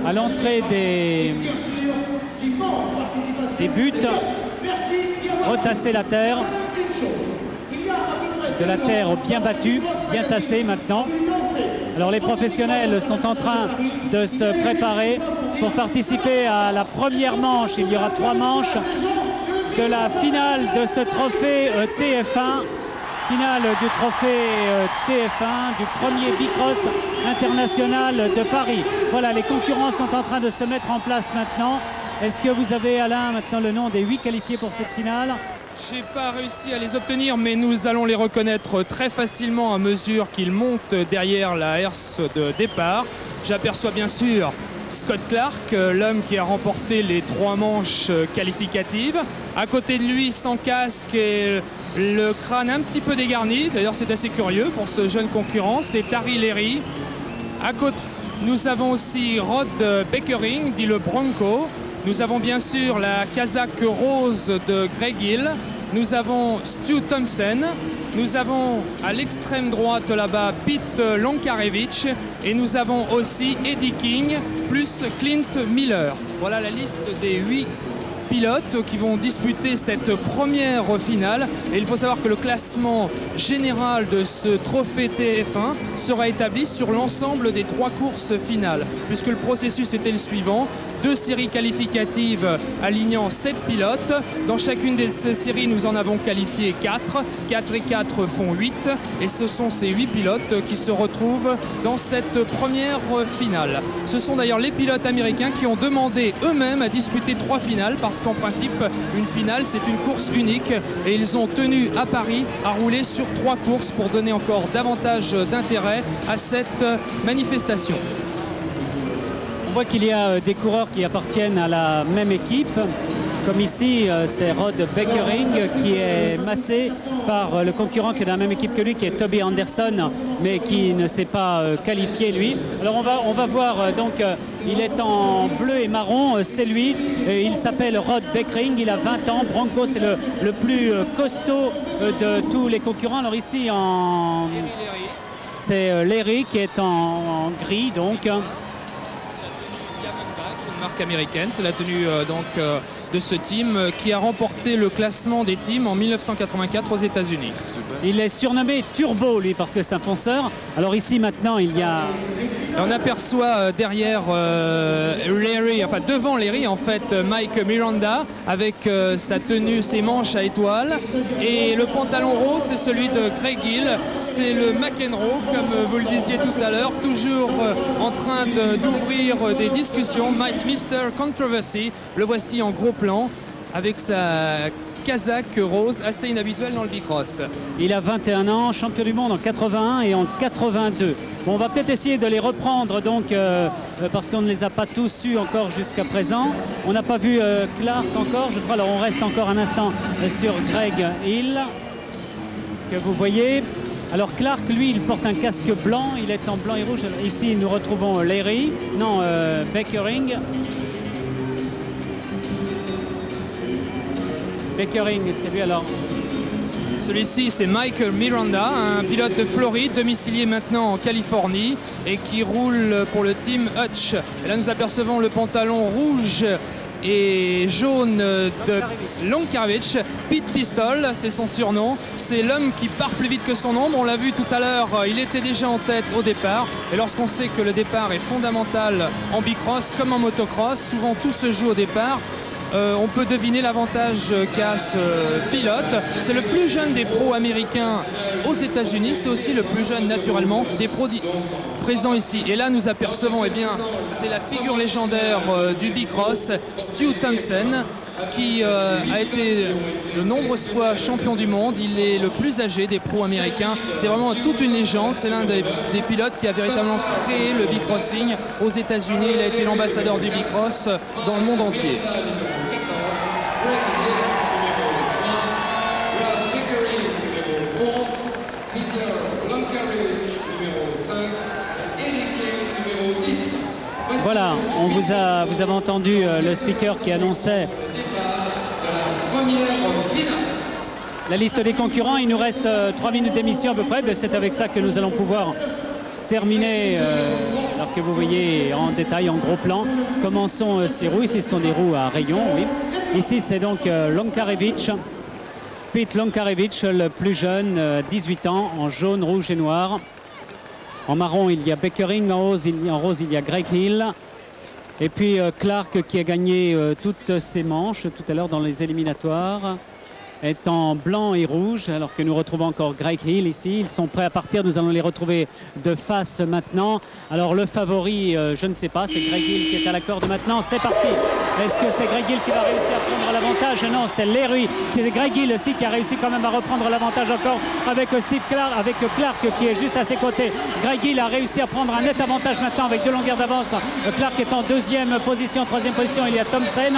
à l'entrée des buts, retasser la terre, de la terre bien battue, bien tassée maintenant. Alors les professionnels sont en train de se préparer pour participer à la première manche. Il y aura 3 manches de la finale de ce trophée TF1. Finale du trophée TF1 du premier Bicross international de Paris. Voilà, les concurrents sont en train de se mettre en place maintenant. Est-ce que vous avez, Alain, maintenant le nom des 8 qualifiés pour cette finale? J'ai pas réussi à les obtenir, mais nous allons les reconnaître très facilement à mesure qu'ils montent derrière la herse de départ. J'aperçois bien sûr Scott Clark, l'homme qui a remporté les 3 manches qualificatives. À côté de lui, sans casque et le crâne un petit peu dégarni. D'ailleurs, c'est assez curieux pour ce jeune concurrent. C'est Harry Leary. À côté, nous avons aussi Rod Beckering, dit le Bronco. Nous avons bien sûr la casaque rose de Greg Hill. Nous avons Stu Thompson. Nous avons à l'extrême droite là-bas Pete Lonkarevich. Et nous avons aussi Eddie King plus Clint Miller. Voilà la liste des 8 pilotes qui vont disputer cette première finale. Et il faut savoir que le classement général de ce trophée TF1 sera établi sur l'ensemble des 3 courses finales, puisque le processus était le suivant. 2 séries qualificatives alignant 7 pilotes. Dans chacune de ces séries, nous en avons qualifié 4. 4 et 4 font 8. Et ce sont ces 8 pilotes qui se retrouvent dans cette première finale. Ce sont d'ailleurs les pilotes américains qui ont demandé eux-mêmes à disputer 3 finales, parce qu'en principe, une finale, c'est une course unique. Et ils ont tenu à Paris à rouler sur 3 courses pour donner encore davantage d'intérêt à cette manifestation. On voit qu'il y a des coureurs qui appartiennent à la même équipe. Comme ici, c'est Rod Beckering qui est massé par le concurrent qui est dans la même équipe que lui, qui est Toby Anderson, mais qui ne s'est pas qualifié lui. Alors on va voir, donc il est en bleu et marron, c'est lui. Il s'appelle Rod Beckering, il a 20 ans. Bronco, c'est le plus costaud de tous les concurrents. Alors ici, c'est Leary qui est en gris, donc. Marque américaine, c'est la tenue de ce team qui a remporté le classement des teams en 1984 aux États-Unis. Il est surnommé Turbo, lui, parce que c'est un fonceur. Alors ici, maintenant, il y a... On aperçoit derrière Leary, enfin devant Leary, en fait, Mike Miranda, avec sa tenue, ses manches à étoiles. Et le pantalon rose, c'est celui de Greg Hill. C'est le McEnroe, comme vous le disiez tout à l'heure, toujours en train d'ouvrir des discussions. Mr. Controversy, le voici en gros plan, avec sa casaque rose, assez inhabituelle dans le bicross. Il a 21 ans, champion du monde en 81 et en 82. Bon, on va peut-être essayer de les reprendre, donc, parce qu'on ne les a pas tous eus encore jusqu'à présent. On n'a pas vu Clark encore, je crois. Alors on reste encore un instant sur Greg Hill, que vous voyez. Alors Clark, lui, il porte un casque blanc, il est en blanc et rouge. Ici, nous retrouvons Leary, non, Beckering. Beckering, c'est lui alors. Celui-ci, c'est Mike Miranda, un pilote de Floride, domicilié maintenant en Californie et qui roule pour le team Hutch. Et là, nous apercevons le pantalon rouge et jaune de Lonkarevich. Pete Pistol, c'est son surnom. C'est l'homme qui part plus vite que son ombre. On l'a vu tout à l'heure, il était déjà en tête au départ. Et lorsqu'on sait que le départ est fondamental en bicross comme en motocross, souvent tout se joue au départ. On peut deviner l'avantage qu'a ce pilote. C'est le plus jeune des pros américains aux États-Unis. C'est aussi le plus jeune, naturellement, des pros présents ici. Et là, nous apercevons, eh bien, c'est la figure légendaire du bicross, Stu Thompson, qui a été de nombreuses fois champion du monde. Il est le plus âgé des pros américains. C'est vraiment toute une légende. C'est l'un des pilotes qui a véritablement créé le bicrossing aux États-Unis. Il a été l'ambassadeur du bicross dans le monde entier. Voilà, vous avez entendu le speaker qui annonçait la liste des concurrents. Il nous reste 3 minutes d'émission à peu près. C'est avec ça que nous allons pouvoir terminer la Clark que vous voyez en détail, en gros plan. Comment sont ces roues? Ici, ce sont des roues à rayons, oui. Ici, c'est donc Lonkarevich, Pete Lonkarevich, le plus jeune, 18 ans, en jaune, rouge et noir. En marron, il y a Beckering, en rose, il y a Greg Hill. Et puis Clark qui a gagné toutes ses manches tout à l'heure dans les éliminatoires, est en blanc et rouge, alors que nous retrouvons encore Greg Hill ici. Ils sont prêts à partir, nous allons les retrouver de face maintenant. Alors le favori, je ne sais pas, c'est Greg Hill qui est à la corde maintenant. C'est parti. Est-ce que c'est Greg Hill qui va réussir à prendre l'avantage? Non, c'est Leroy. C'est Greg Hill aussi qui a réussi quand même à reprendre l'avantage encore avec Steve Clark, avec Clark qui est juste à ses côtés. Greg Hill a réussi à prendre un net avantage maintenant avec 2 longueurs d'avance. Clark est en deuxième position, troisième position, il y a Thompson.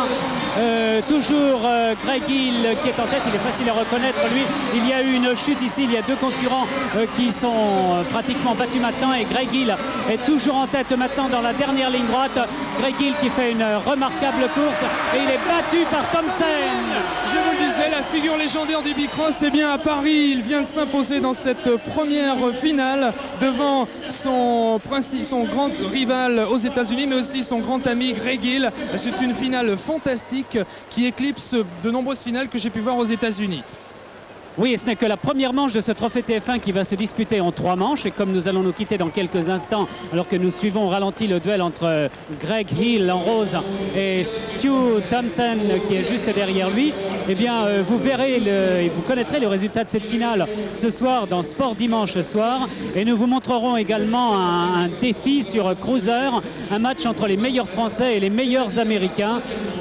Toujours Greg Hill qui est en tête. Il est facile à reconnaître, lui. Il y a eu une chute ici, il y a 2 concurrents qui sont pratiquement battus maintenant, et Greg Hill est toujours en tête maintenant dans la dernière ligne droite. Greg Hill qui fait une remarquable course et il est battu par Thompson. Je vous le disais, la figure légendaire du bicross est bien à Paris. Il vient de s'imposer dans cette première finale devant son grand rival aux États-Unis, mais aussi son grand ami Greg Hill. C'est une finale fantastique qui éclipse de nombreuses finales que j'ai pu voir aux États-Unis. Oui, et ce n'est que la première manche de ce trophée TF1 qui va se disputer en 3 manches. Et comme nous allons nous quitter dans quelques instants, alors que nous suivons au ralenti le duel entre Greg Hill en rose et Stu Thompson qui est juste derrière lui, eh bien, vous verrez et vous connaîtrez le résultat de cette finale ce soir dans Sport Dimanche ce soir. Et nous vous montrerons également un défi sur Cruiser, un match entre les meilleurs Français et les meilleurs Américains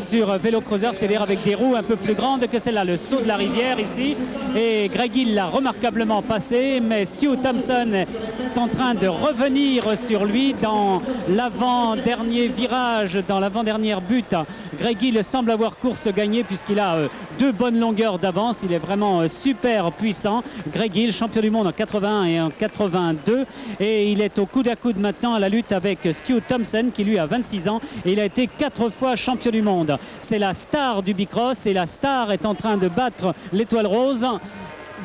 sur vélo cruiser, c'est-à-dire avec des roues un peu plus grandes que celle-là, le saut de la rivière ici. Et Greg Hill l'a remarquablement passé, mais Stu Thompson est en train de revenir sur lui dans l'avant-dernier virage, dans l'avant-dernière butte. Greg Hill semble avoir course gagnée puisqu'il a 2 bonnes longueurs d'avance. Il est vraiment super puissant. Greg Hill, champion du monde en 81 et en 82. Et il est au coude à coude maintenant à la lutte avec Stu Thompson qui lui a 26 ans. Et il a été 4 fois champion du monde. C'est la star du bicross et la star est en train de battre l'étoile rose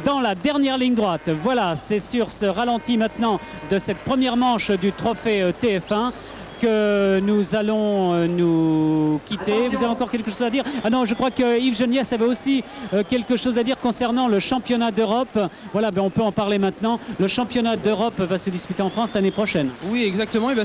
dans la dernière ligne droite. Voilà, c'est sur ce ralenti maintenant de cette première manche du trophée TF1 que nous allons nous quitter. Vous avez encore quelque chose à dire? Ah non, je crois que Yves Geniès avait aussi quelque chose à dire concernant le championnat d'Europe. Voilà, ben on peut en parler maintenant. Le championnat d'Europe va se disputer en France l'année prochaine. Oui, exactement. Il va